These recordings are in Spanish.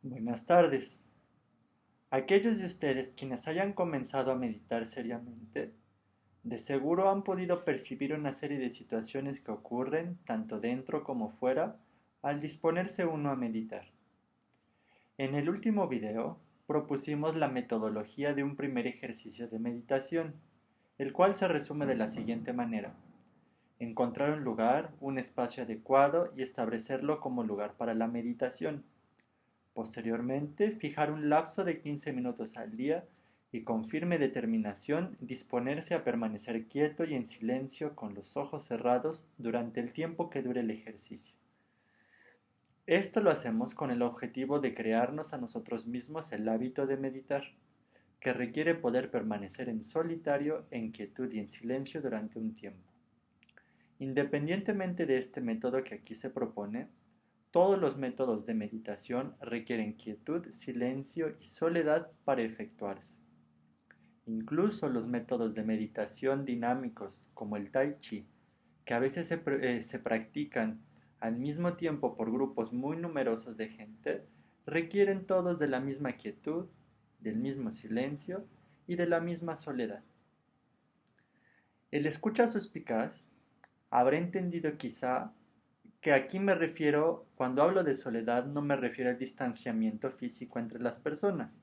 Buenas tardes. Aquellos de ustedes quienes hayan comenzado a meditar seriamente, de seguro han podido percibir una serie de situaciones que ocurren, tanto dentro como fuera, al disponerse uno a meditar. En el último video, propusimos la metodología de un primer ejercicio de meditación, el cual se resume de la siguiente manera. Encontrar un lugar, un espacio adecuado y establecerlo como lugar para la meditación. Posteriormente, fijar un lapso de 15 minutos al día y con firme determinación disponerse a permanecer quieto y en silencio con los ojos cerrados durante el tiempo que dure el ejercicio. Esto lo hacemos con el objetivo de crearnos a nosotros mismos el hábito de meditar, que requiere poder permanecer en solitario, en quietud y en silencio durante un tiempo. Independientemente de este método que aquí se propone, todos los métodos de meditación requieren quietud, silencio y soledad para efectuarse. Incluso los métodos de meditación dinámicos, como el Tai Chi, que a veces se practican al mismo tiempo por grupos muy numerosos de gente, requieren todos de la misma quietud, del mismo silencio y de la misma soledad. El escucha suspicaz habrá entendido quizá que aquí me refiero, cuando hablo de soledad, no me refiero al distanciamiento físico entre las personas,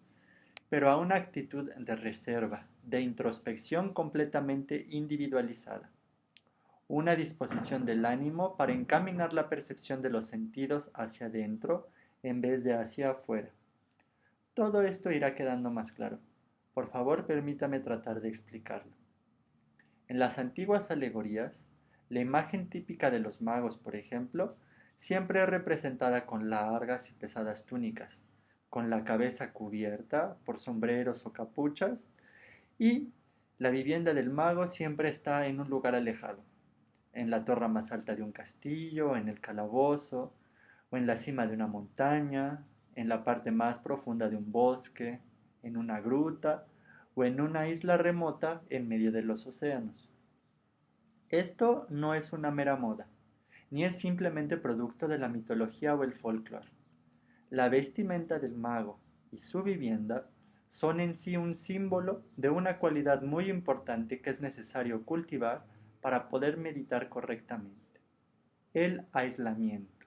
pero a una actitud de reserva, de introspección completamente individualizada, una disposición del ánimo para encaminar la percepción de los sentidos hacia adentro en vez de hacia afuera. Todo esto irá quedando más claro. Por favor, permítame tratar de explicarlo. En las antiguas alegorías, la imagen típica de los magos, por ejemplo, siempre es representada con largas y pesadas túnicas, con la cabeza cubierta por sombreros o capuchas, y la vivienda del mago siempre está en un lugar alejado, en la torre más alta de un castillo, en el calabozo, o en la cima de una montaña, en la parte más profunda de un bosque, en una gruta, o en una isla remota en medio de los océanos. Esto no es una mera moda, ni es simplemente producto de la mitología o el folclore. La vestimenta del mago y su vivienda son en sí un símbolo de una cualidad muy importante que es necesario cultivar para poder meditar correctamente: el aislamiento.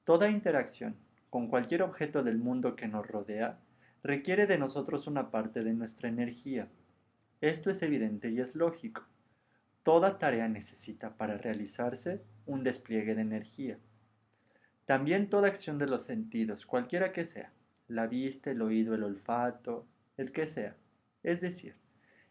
Toda interacción con cualquier objeto del mundo que nos rodea requiere de nosotros una parte de nuestra energía. Esto es evidente y es lógico. Toda tarea necesita para realizarse un despliegue de energía. También toda acción de los sentidos, cualquiera que sea, la vista, el oído, el olfato, el que sea. Es decir,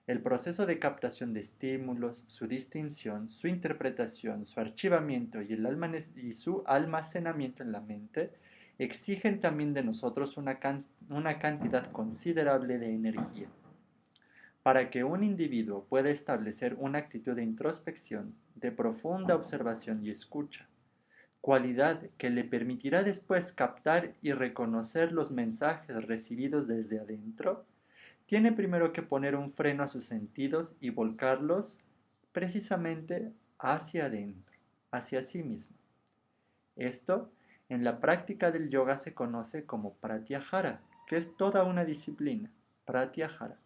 el proceso de captación de estímulos, su distinción, su interpretación, su archivamiento y su almacenamiento en la mente exigen también de nosotros una cantidad considerable de energía. Para que un individuo pueda establecer una actitud de introspección, de profunda observación y escucha, cualidad que le permitirá después captar y reconocer los mensajes recibidos desde adentro, tiene primero que poner un freno a sus sentidos y volcarlos precisamente hacia adentro, hacia sí mismo. Esto, en la práctica del yoga se conoce como pratyahara, que es toda una disciplina, pratyahara.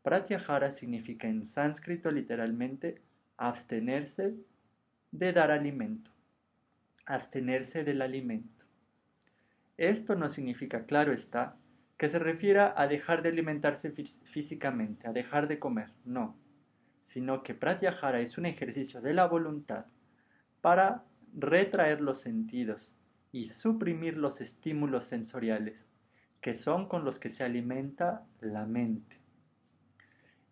Pratyahara significa en sánscrito literalmente abstenerse de dar alimento, abstenerse del alimento. Esto no significa, claro está, que se refiera a dejar de alimentarse físicamente, a dejar de comer, no, sino que Pratyahara es un ejercicio de la voluntad para retraer los sentidos y suprimir los estímulos sensoriales, que son con los que se alimenta la mente.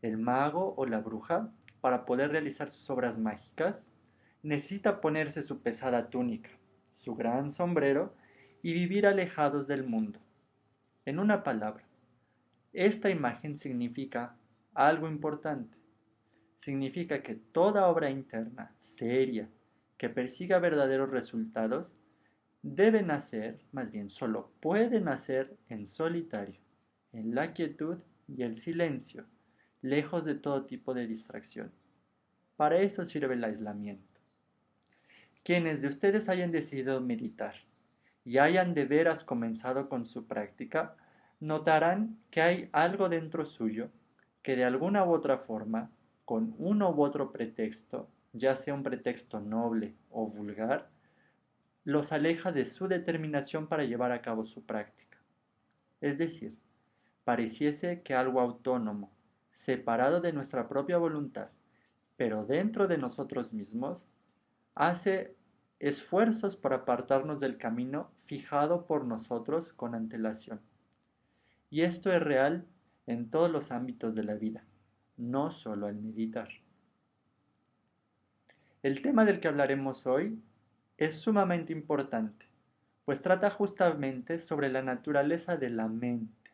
El mago o la bruja, para poder realizar sus obras mágicas, necesita ponerse su pesada túnica, su gran sombrero y vivir alejados del mundo. En una palabra, esta imagen significa algo importante. Significa que toda obra interna, seria, que persiga verdaderos resultados, debe nacer, más bien solo puede nacer en solitario, en la quietud y el silencio, lejos de todo tipo de distracción. Para eso sirve el aislamiento. Quienes de ustedes hayan decidido meditar y hayan de veras comenzado con su práctica, notarán que hay algo dentro suyo que de alguna u otra forma, con uno u otro pretexto, ya sea un pretexto noble o vulgar, los aleja de su determinación para llevar a cabo su práctica. Es decir, pareciese que algo autónomo, separado de nuestra propia voluntad, pero dentro de nosotros mismos, hace esfuerzos por apartarnos del camino fijado por nosotros con antelación. Y esto es real en todos los ámbitos de la vida, no solo al meditar. El tema del que hablaremos hoy es sumamente importante, pues trata justamente sobre la naturaleza de la mente,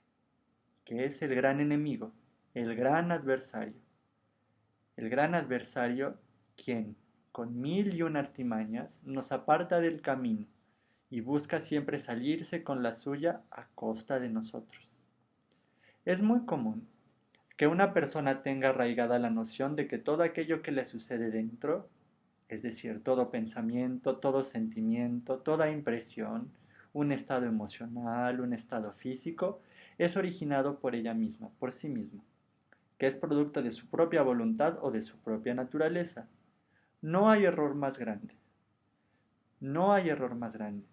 que es el gran enemigo, el gran adversario. El gran adversario quien, con mil y una artimañas, nos aparta del camino y busca siempre salirse con la suya a costa de nosotros. Es muy común que una persona tenga arraigada la noción de que todo aquello que le sucede dentro, es decir, todo pensamiento, todo sentimiento, toda impresión, un estado emocional, un estado físico, es originado por ella misma, por sí misma, que es producto de su propia voluntad o de su propia naturaleza. No hay error más grande. No hay error más grande,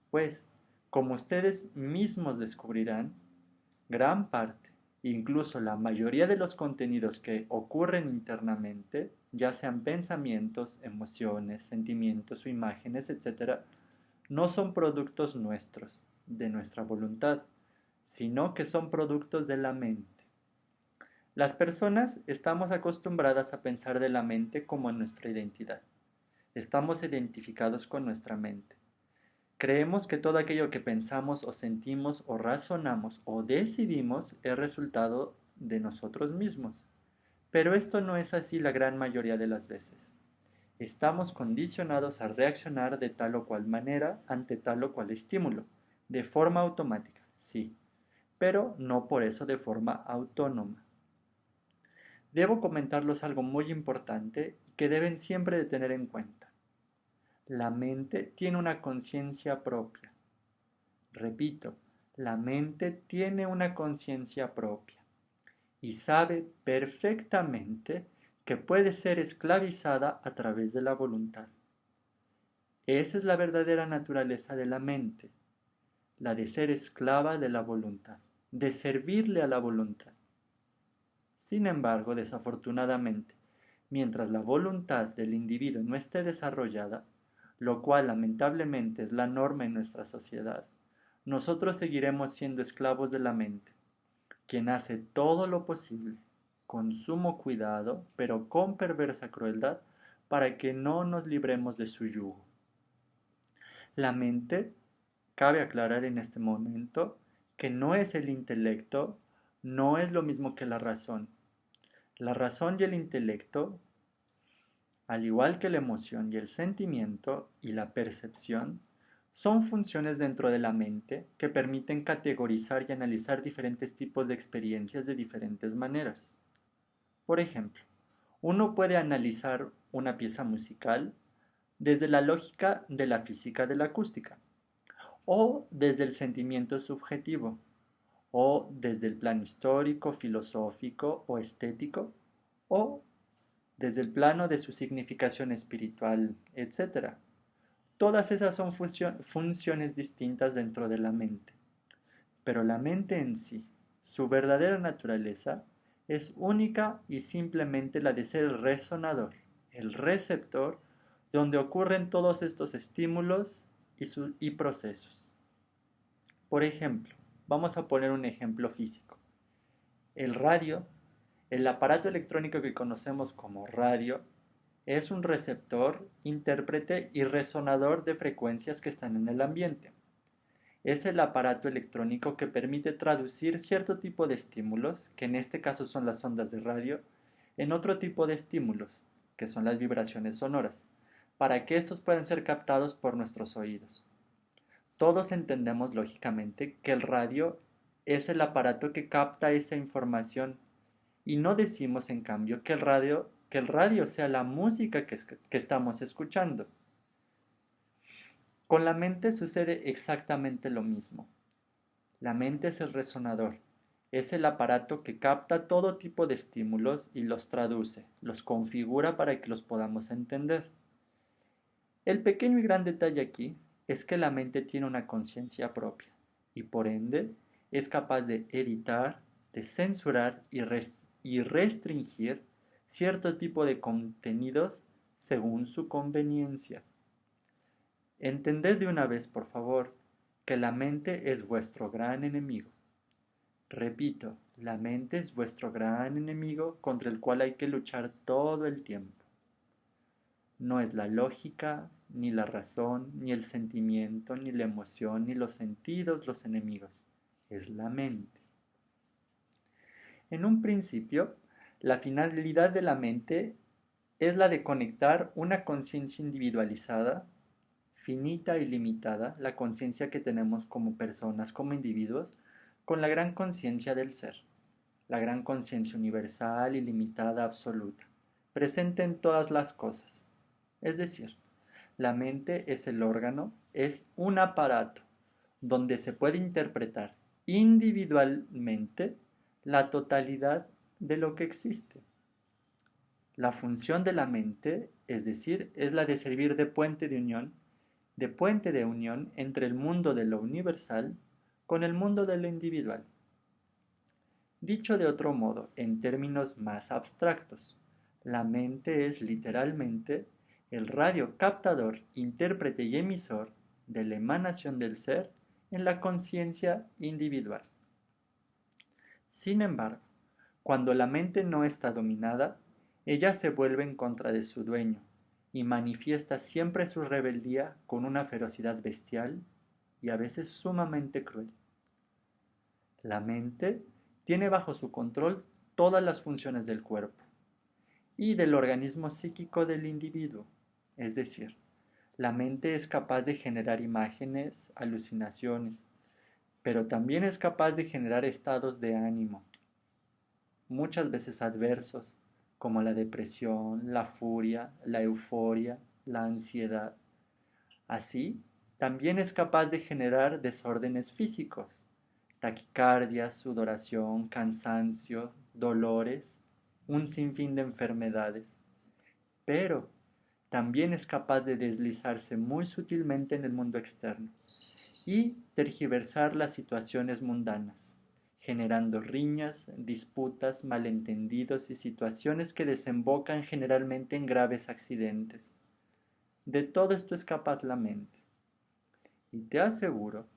pues, como ustedes mismos descubrirán, gran parte, incluso la mayoría de los contenidos que ocurren internamente, ya sean pensamientos, emociones, sentimientos o imágenes, etc., no son productos nuestros, de nuestra voluntad, sino que son productos de la mente. Las personas estamos acostumbradas a pensar de la mente como en nuestra identidad. Estamos identificados con nuestra mente. Creemos que todo aquello que pensamos o sentimos o razonamos o decidimos es resultado de nosotros mismos. Pero esto no es así la gran mayoría de las veces. Estamos condicionados a reaccionar de tal o cual manera ante tal o cual estímulo, de forma automática, sí, pero no por eso de forma autónoma. Debo comentarles algo muy importante que deben siempre de tener en cuenta. La mente tiene una conciencia propia. Repito, la mente tiene una conciencia propia y sabe perfectamente que puede ser esclavizada a través de la voluntad. Esa es la verdadera naturaleza de la mente, la de ser esclava de la voluntad, de servirle a la voluntad. Sin embargo, desafortunadamente, mientras la voluntad del individuo no esté desarrollada, lo cual lamentablemente es la norma en nuestra sociedad, nosotros seguiremos siendo esclavos de la mente, quien hace todo lo posible, con sumo cuidado, pero con perversa crueldad, para que no nos libremos de su yugo. La mente, cabe aclarar en este momento, que no es el intelecto, no es lo mismo que la razón. La razón y el intelecto, al igual que la emoción y el sentimiento y la percepción, son funciones dentro de la mente que permiten categorizar y analizar diferentes tipos de experiencias de diferentes maneras. Por ejemplo, uno puede analizar una pieza musical desde la lógica de la física de la acústica, o desde el sentimiento subjetivo, o desde el plano histórico, filosófico o estético, o desde el plano de su significación espiritual, etc. Todas esas son funciones distintas dentro de la mente, pero la mente en sí, su verdadera naturaleza, es única y simplemente la de ser el resonador, el receptor, donde ocurren todos estos estímulos y procesos. Por ejemplo, vamos a poner un ejemplo físico. El radio, el aparato electrónico que conocemos como radio, es un receptor, intérprete y resonador de frecuencias que están en el ambiente. Es el aparato electrónico que permite traducir cierto tipo de estímulos, que en este caso son las ondas de radio, en otro tipo de estímulos, que son las vibraciones sonoras, para que estos puedan ser captados por nuestros oídos. Todos entendemos lógicamente que el radio es el aparato que capta esa información y no decimos en cambio que el radio sea la música que estamos escuchando. Con la mente sucede exactamente lo mismo. La mente es el resonador, es el aparato que capta todo tipo de estímulos y los traduce, los configura para que los podamos entender. El pequeño y gran detalle aquí es que la mente tiene una conciencia propia y por ende es capaz de editar, de censurar y restringir cierto tipo de contenidos según su conveniencia. Entended de una vez, por favor, que la mente es vuestro gran enemigo. Repito, la mente es vuestro gran enemigo contra el cual hay que luchar todo el tiempo. No es la lógica, ni la razón, ni el sentimiento, ni la emoción, ni los sentidos los enemigos. Es la mente. En un principio, la finalidad de la mente es la de conectar una conciencia individualizada, finita y limitada, la conciencia que tenemos como personas, como individuos, con la gran conciencia del ser, la gran conciencia universal, ilimitada, absoluta, presente en todas las cosas. Es decir, la mente es el órgano, es un aparato donde se puede interpretar individualmente la totalidad de lo que existe. La función de la mente, es decir, es la de servir de puente de unión entre el mundo de lo universal con el mundo de lo individual. Dicho de otro modo, en términos más abstractos, la mente es literalmente el radio captador, intérprete y emisor de la emanación del ser en la conciencia individual. Sin embargo, cuando la mente no está dominada, ella se vuelve en contra de su dueño y manifiesta siempre su rebeldía con una ferocidad bestial y a veces sumamente cruel. La mente tiene bajo su control todas las funciones del cuerpo y del organismo psíquico del individuo, es decir, la mente es capaz de generar imágenes, alucinaciones, pero también es capaz de generar estados de ánimo, muchas veces adversos, como la depresión, la furia, la euforia, la ansiedad. Así, también es capaz de generar desórdenes físicos, taquicardia, sudoración, cansancio, dolores, un sinfín de enfermedades. Pero también es capaz de deslizarse muy sutilmente en el mundo externo y tergiversar las situaciones mundanas, generando riñas, disputas, malentendidos y situaciones que desembocan generalmente en graves accidentes. De todo esto es capaz la mente. Y te aseguro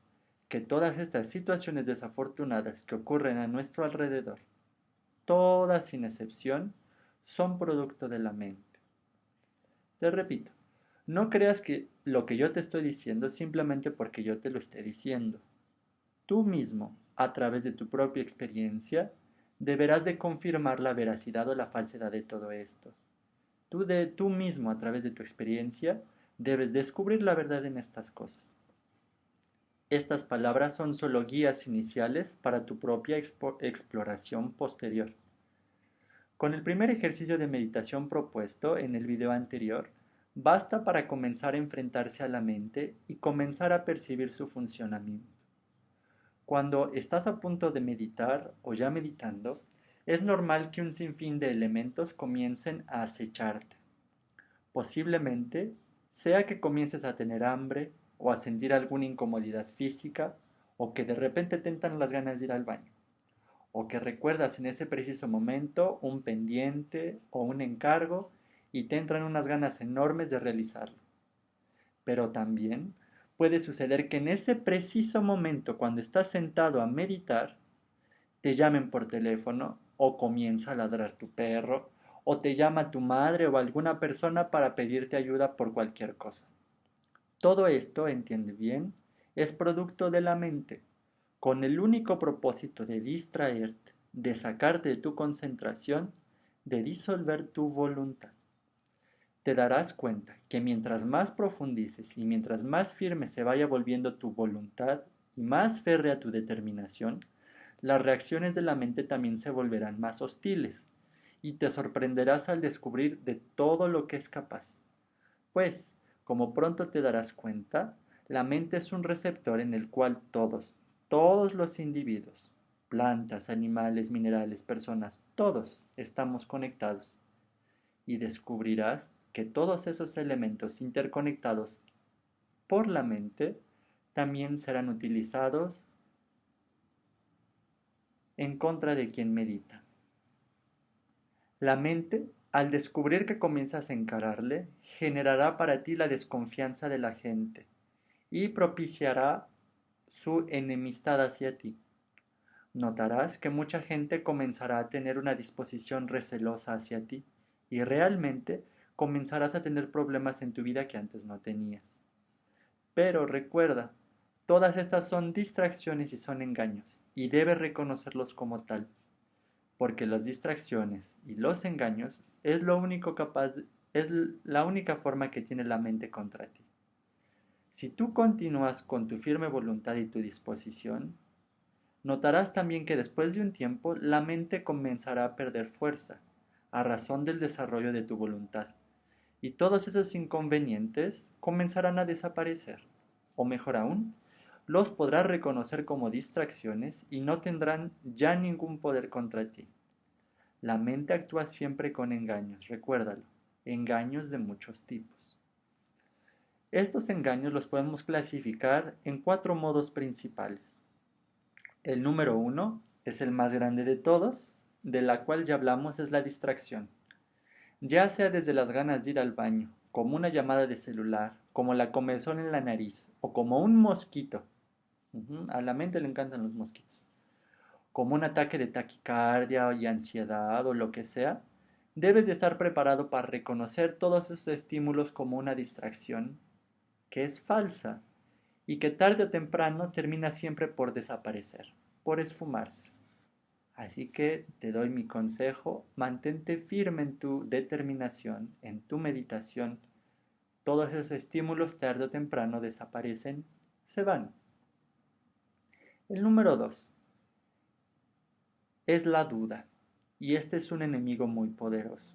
que todas estas situaciones desafortunadas que ocurren a nuestro alrededor, todas sin excepción, son producto de la mente. Te repito, no creas que lo que yo te estoy diciendo simplemente porque yo te lo esté diciendo. Tú mismo, a través de tu propia experiencia, deberás de confirmar la veracidad o la falsedad de todo esto. Tú mismo, a través de tu experiencia, debes descubrir la verdad en estas cosas. Estas palabras son solo guías iniciales para tu propia exploración posterior. Con el primer ejercicio de meditación propuesto en el video anterior, basta para comenzar a enfrentarse a la mente y comenzar a percibir su funcionamiento. Cuando estás a punto de meditar o ya meditando, es normal que un sinfín de elementos comiencen a acecharte. Posiblemente sea que comiences a tener hambre o a sentir alguna incomodidad física o que de repente te entran las ganas de ir al baño o que recuerdas en ese preciso momento un pendiente o un encargo y te entran unas ganas enormes de realizarlo. Pero también puede suceder que en ese preciso momento, cuando estás sentado a meditar, te llamen por teléfono o comienza a ladrar tu perro o te llama tu madre o alguna persona para pedirte ayuda por cualquier cosa. Todo esto, entiende bien, es producto de la mente, con el único propósito de distraerte, de sacarte de tu concentración, de disolver tu voluntad. Te darás cuenta que mientras más profundices y mientras más firme se vaya volviendo tu voluntad y más férrea tu determinación, las reacciones de la mente también se volverán más hostiles y te sorprenderás al descubrir de todo lo que es capaz. Pues, como pronto te darás cuenta, La mente es un receptor en el cual todos los individuos, plantas, animales, minerales, personas, todos estamos conectados. Y descubrirás que todos esos elementos interconectados por la mente también serán utilizados en contra de quien medita. La mente, al descubrir que comienzas a encararle, generará para ti la desconfianza de la gente y propiciará su enemistad hacia ti. Notarás que mucha gente comenzará a tener una disposición recelosa hacia ti y realmente comenzarás a tener problemas en tu vida que antes no tenías. Pero recuerda, todas estas son distracciones y son engaños, y debes reconocerlos como tal, porque las distracciones y los engaños es la única forma que tiene la mente contra ti. Si tú continúas con tu firme voluntad y tu disposición, notarás también que después de un tiempo la mente comenzará a perder fuerza, a razón del desarrollo de tu voluntad, y todos esos inconvenientes comenzarán a desaparecer, o mejor aún, los podrás reconocer como distracciones y no tendrán ya ningún poder contra ti. La mente actúa siempre con engaños, recuérdalo, engaños de muchos tipos. Estos engaños los podemos clasificar en 4 modos principales. El número 1 es el más grande de todos, de la cual ya hablamos, es la distracción. Ya sea desde las ganas de ir al baño, como una llamada de celular, como la comezón en la nariz o como un mosquito. A la mente le encantan los mosquitos. Como un ataque de taquicardia y ansiedad o lo que sea, debes de estar preparado para reconocer todos esos estímulos como una distracción que es falsa y que tarde o temprano termina siempre por desaparecer, por esfumarse. Así que te doy mi consejo, mantente firme en tu determinación, en tu meditación. Todos esos estímulos tarde o temprano desaparecen, se van. El número 2 es la duda, y este es un enemigo muy poderoso,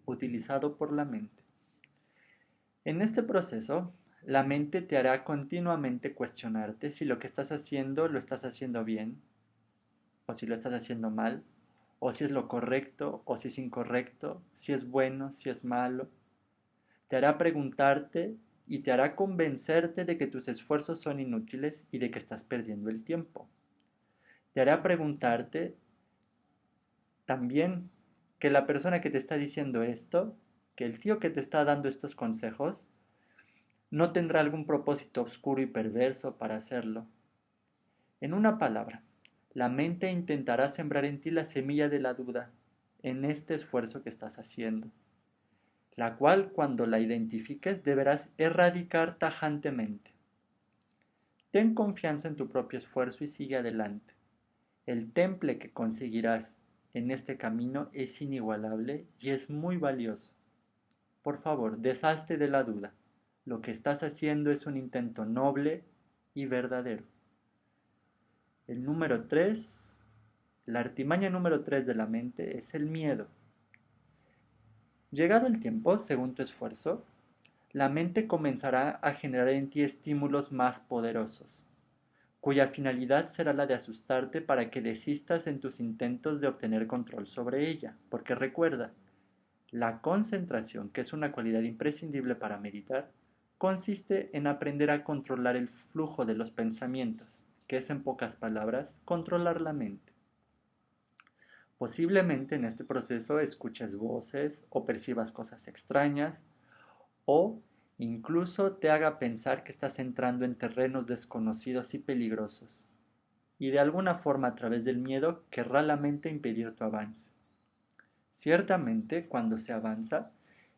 utilizado por la mente. En este proceso, la mente te hará continuamente cuestionarte si lo que estás haciendo lo estás haciendo bien, o si lo estás haciendo mal, o si es lo correcto, o si es incorrecto, si es bueno, si es malo. Te hará preguntarte y te hará convencerte de que tus esfuerzos son inútiles y de que estás perdiendo el tiempo. Te hará preguntarte también que la persona que te está diciendo esto, que el tío que te está dando estos consejos, no tendrá algún propósito oscuro y perverso para hacerlo. En una palabra, la mente intentará sembrar en ti la semilla de la duda en este esfuerzo que estás haciendo, la cual cuando la identifiques deberás erradicar tajantemente. Ten confianza en tu propio esfuerzo y sigue adelante. El temple que conseguirás en este camino es inigualable y es muy valioso. Por favor, deshazte de la duda. Lo que estás haciendo es un intento noble y verdadero. El número 3, la artimaña número 3 de la mente es el miedo. Llegado el tiempo, según tu esfuerzo, la mente comenzará a generar en ti estímulos más poderosos, cuya finalidad será la de asustarte para que desistas en tus intentos de obtener control sobre ella, porque recuerda, la concentración, que es una cualidad imprescindible para meditar, consiste en aprender a controlar el flujo de los pensamientos, que es en pocas palabras, controlar la mente. Posiblemente en este proceso escuches voces o percibas cosas extrañas o incluso te haga pensar que estás entrando en terrenos desconocidos y peligrosos. Y de alguna forma a través del miedo querrá la mente impedir tu avance. Ciertamente, cuando se avanza,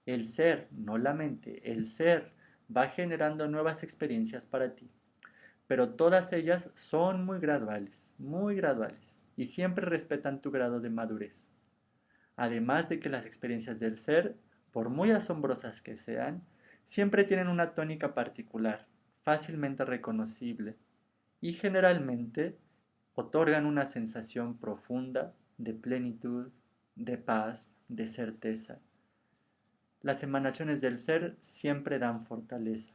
el ser, no la mente, el ser va generando nuevas experiencias para ti, pero todas ellas son muy graduales, y siempre respetan tu grado de madurez. Además de que las experiencias del ser, por muy asombrosas que sean, siempre tienen una tónica particular, fácilmente reconocible, y generalmente otorgan una sensación profunda de plenitud, de paz, de certeza. Las emanaciones del ser siempre dan fortaleza.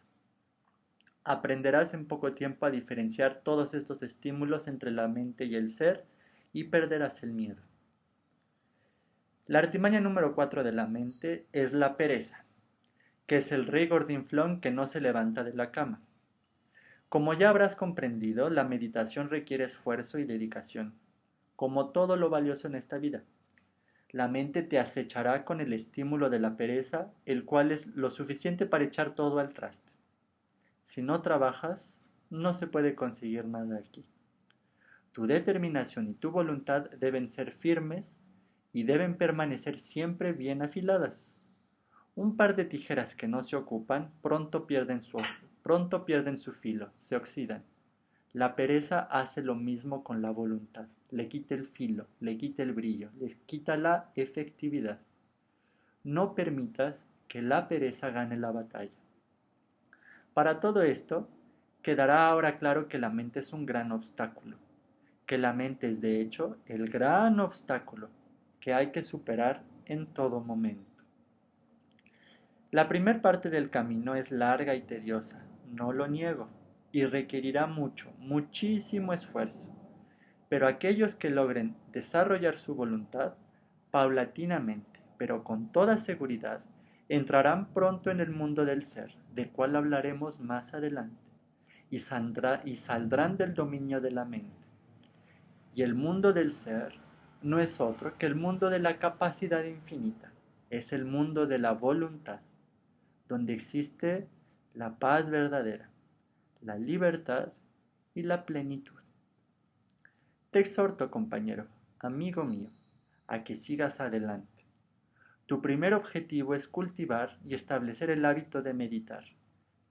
Aprenderás en poco tiempo a diferenciar todos estos estímulos entre la mente y el ser y perderás el miedo. La artimaña número 4 de la mente es la pereza, que es el rey gordinflón que no se levanta de la cama. Como ya habrás comprendido, la meditación requiere esfuerzo y dedicación, como todo lo valioso en esta vida. La mente te acechará con el estímulo de la pereza, el cual es lo suficiente para echar todo al traste. Si no trabajas, no se puede conseguir nada aquí. Tu determinación y tu voluntad deben ser firmes y deben permanecer siempre bien afiladas. Un par de tijeras que no se ocupan pronto pierden su filo, se oxidan. La pereza hace lo mismo con la voluntad. Le quita el filo, le quita el brillo, le quita la efectividad. No permitas que la pereza gane la batalla. Para todo esto, quedará ahora claro que la mente es un gran obstáculo, que la mente es de hecho el gran obstáculo que hay que superar en todo momento. La primer parte del camino es larga y tediosa, no lo niego, y requerirá mucho, muchísimo esfuerzo, pero aquellos que logren desarrollar su voluntad, paulatinamente, pero con toda seguridad, entrarán pronto en el mundo del ser, del cual hablaremos más adelante, y saldrán del dominio de la mente. Y el mundo del ser no es otro que el mundo de la capacidad infinita, es el mundo de la voluntad, donde existe la paz verdadera, la libertad y la plenitud. Te exhorto, compañero, amigo mío, a que sigas adelante. Tu primer objetivo es cultivar y establecer el hábito de meditar,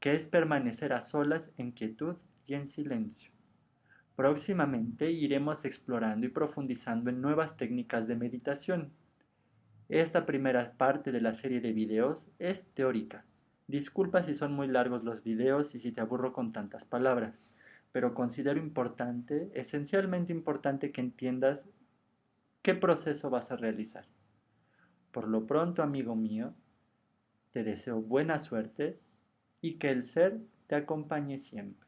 que es permanecer a solas en quietud y en silencio. Próximamente iremos explorando y profundizando en nuevas técnicas de meditación. Esta primera parte de la serie de videos es teórica. Disculpa si son muy largos los videos y si te aburro con tantas palabras, pero considero importante, esencialmente importante, que entiendas qué proceso vas a realizar. Por lo pronto, amigo mío, te deseo buena suerte y que el ser te acompañe siempre.